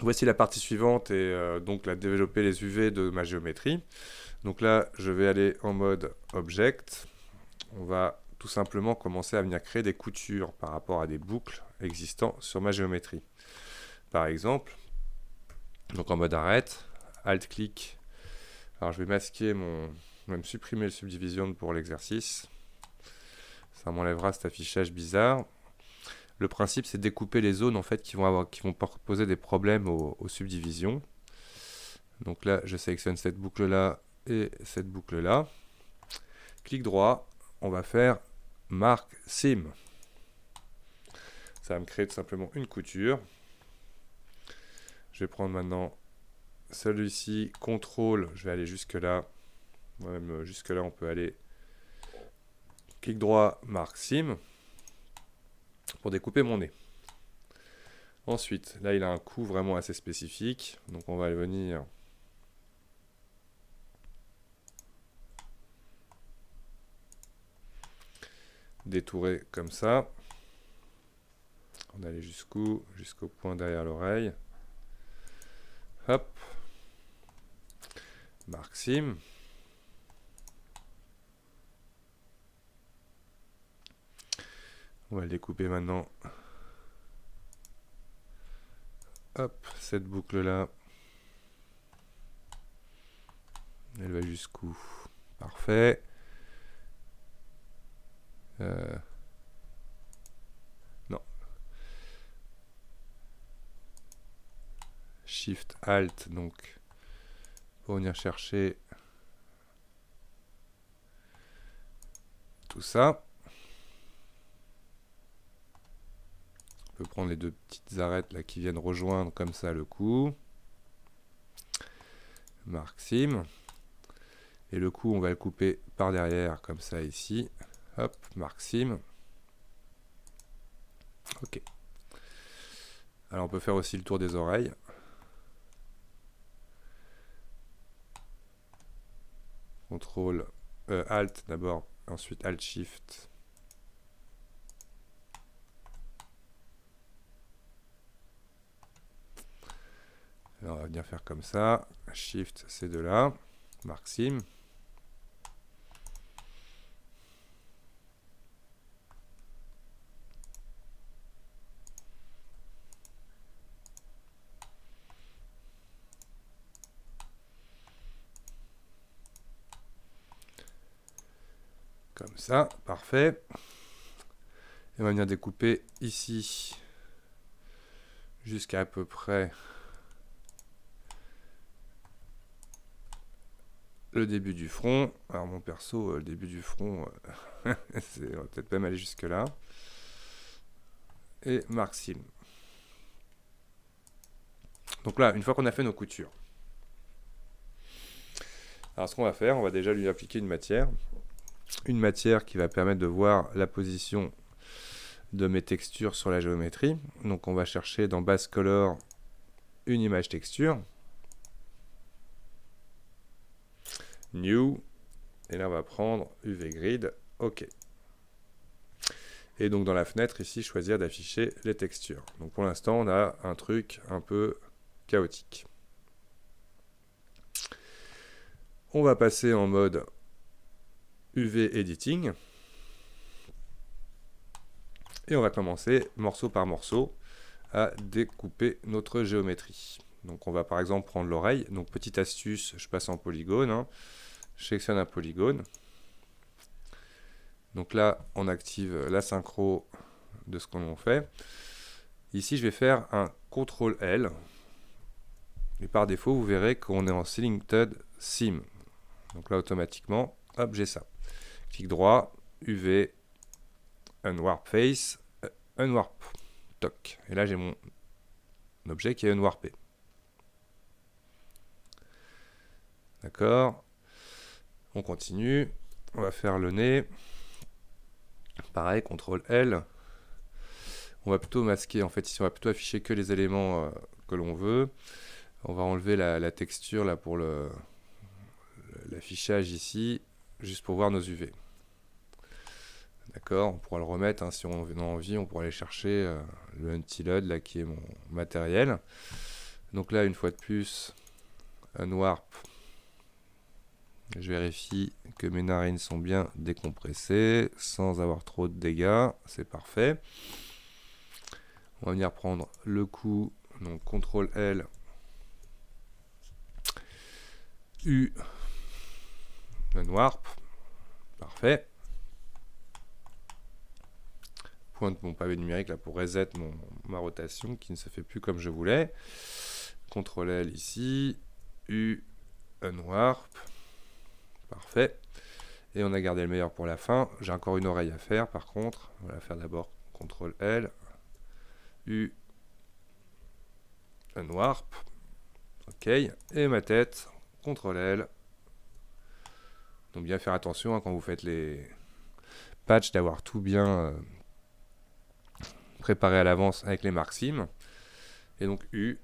Voici la partie suivante et donc la développer les UV de ma géométrie. Donc là, je vais aller en mode Object. On va tout simplement commencer à venir créer des coutures par rapport à des boucles existants sur ma géométrie. Par exemple, donc en mode arrête, Alt-clic. Alors je vais masquer même supprimer le subdivision pour l'exercice. Ça m'enlèvera cet affichage bizarre. Le principe, c'est de découper les zones en fait qui vont poser des problèmes aux subdivisions. Donc là, je sélectionne cette boucle-là et cette boucle-là. Clic droit, on va faire marque sim. Ça va me créer tout simplement une couture. Je vais prendre maintenant celui-ci, contrôle, je vais aller jusque-là. Même jusque-là, on peut aller. Clic droit, marque sim, pour découper mon nez. Ensuite, là, il a un coup vraiment assez spécifique. Donc, on va venir détourer comme ça. On va aller jusqu'où? Jusqu'au point derrière l'oreille. Hop. Marque sim. On va le découper maintenant. Hop, cette boucle-là. Elle va jusqu'où? Parfait. Non. Shift Alt, donc, pour venir chercher tout ça. On peut prendre les deux petites arêtes là qui viennent rejoindre comme ça le coup. Marque sim. Et le coup, on va le couper par derrière comme ça ici. Hop, marque sim. Ok. Alors on peut faire aussi le tour des oreilles. CTRL Alt d'abord, ensuite Alt Shift. Alors on va venir faire comme ça. Shift ces deux-là. Marque sim. Comme ça, parfait. Et on va venir découper ici jusqu'à peu près le début du front. Alors mon perso, le début du front, on va peut-être même aller jusque là. Et marque sim. Donc là, une fois qu'on a fait nos coutures, alors ce qu'on va faire, on va déjà lui appliquer une matière. Une matière qui va permettre de voir la position de mes textures sur la géométrie. Donc on va chercher dans Base Color une image texture. New. Et là on va prendre UV Grid. OK. Et donc dans la fenêtre ici, choisir d'afficher les textures. Donc pour l'instant, on a un truc un peu chaotique. On va passer en mode UV Editing. Et on va commencer morceau par morceau à découper notre géométrie. Donc on va par exemple prendre l'oreille. Donc petite astuce, je passe en polygone. Je sélectionne un polygone. Donc là, on active la synchro de ce qu'on fait. Ici, je vais faire un CTRL L. Et par défaut, vous verrez qu'on est en Selected Sim. Donc là, automatiquement, hop, j'ai ça. Clic droit, UV, Unwarp Face, Unwarp, toc. Et là, j'ai mon objet qui est unwarpé. D'accord. On continue. On va faire le nez. Pareil, CTRL L. On va plutôt masquer, en fait, ici, on va plutôt afficher que les éléments que l'on veut. On va enlever la texture là pour l'affichage ici, juste pour voir nos UV. D'accord, on pourra le remettre si on a envie, on pourra aller chercher le Untitled là qui est mon matériel. Donc là, une fois de plus, un warp. Je vérifie que mes narines sont bien décompressées, sans avoir trop de dégâts. C'est parfait. On va venir prendre le coup. Donc CTRL L. U. Un warp. Parfait. Pointe mon pavé numérique là pour reset ma rotation qui ne se fait plus comme je voulais. CTRL L ici. U. Un warp. Parfait. Et on a gardé le meilleur pour la fin. J'ai encore une oreille à faire par contre. On va la faire d'abord CTRL L. U. Un warp. OK. Et ma tête. CTRL L. Donc bien faire attention quand vous faites les patchs d'avoir tout bien préparé à l'avance avec les marques sim. Et donc U.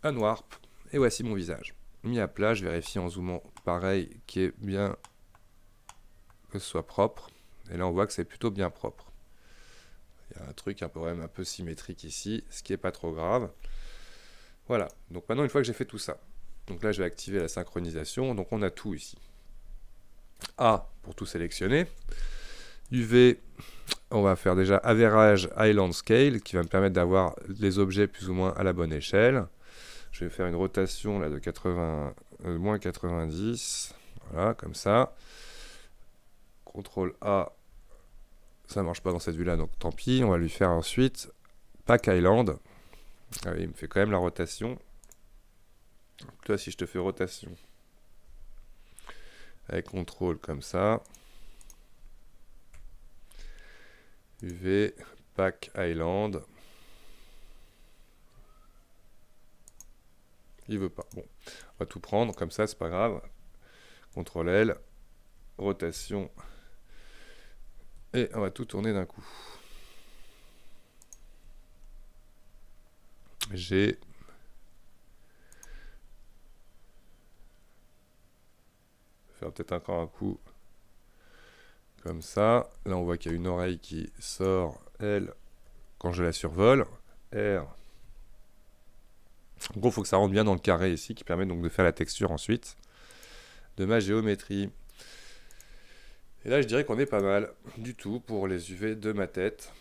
Un warp. Et voici mon visage. Mis à plat, je vérifie en zoomant pareil qui est bien, que ce soit propre. Et là on voit que c'est plutôt bien propre. Il y a un truc quand même un peu symétrique ici, ce qui n'est pas trop grave. Voilà, donc maintenant une fois que j'ai fait tout ça, donc là je vais activer la synchronisation, donc on a tout ici. A pour tout sélectionner. UV, on va faire déjà Average Island Scale, qui va me permettre d'avoir les objets plus ou moins à la bonne échelle. Je vais faire une rotation là, de moins 90, voilà, comme ça. CTRL A, ça ne marche pas dans cette vue-là, donc tant pis. On va lui faire ensuite Pack Island. Ah oui, il me fait quand même la rotation. Donc là, si je te fais rotation avec CTRL comme ça, UV, Pack Island. Il veut pas. Bon, on va tout prendre comme ça, c'est pas grave. CTRL L, rotation. Et on va tout tourner d'un coup. J'ai faire peut-être encore un coup comme ça. Là, on voit qu'il y a une oreille qui sort, elle, quand je la survole. R. En gros, il faut que ça rentre bien dans le carré ici, qui permet donc de faire la texture ensuite de ma géométrie. Et là, je dirais qu'on est pas mal du tout pour les UV de ma tête.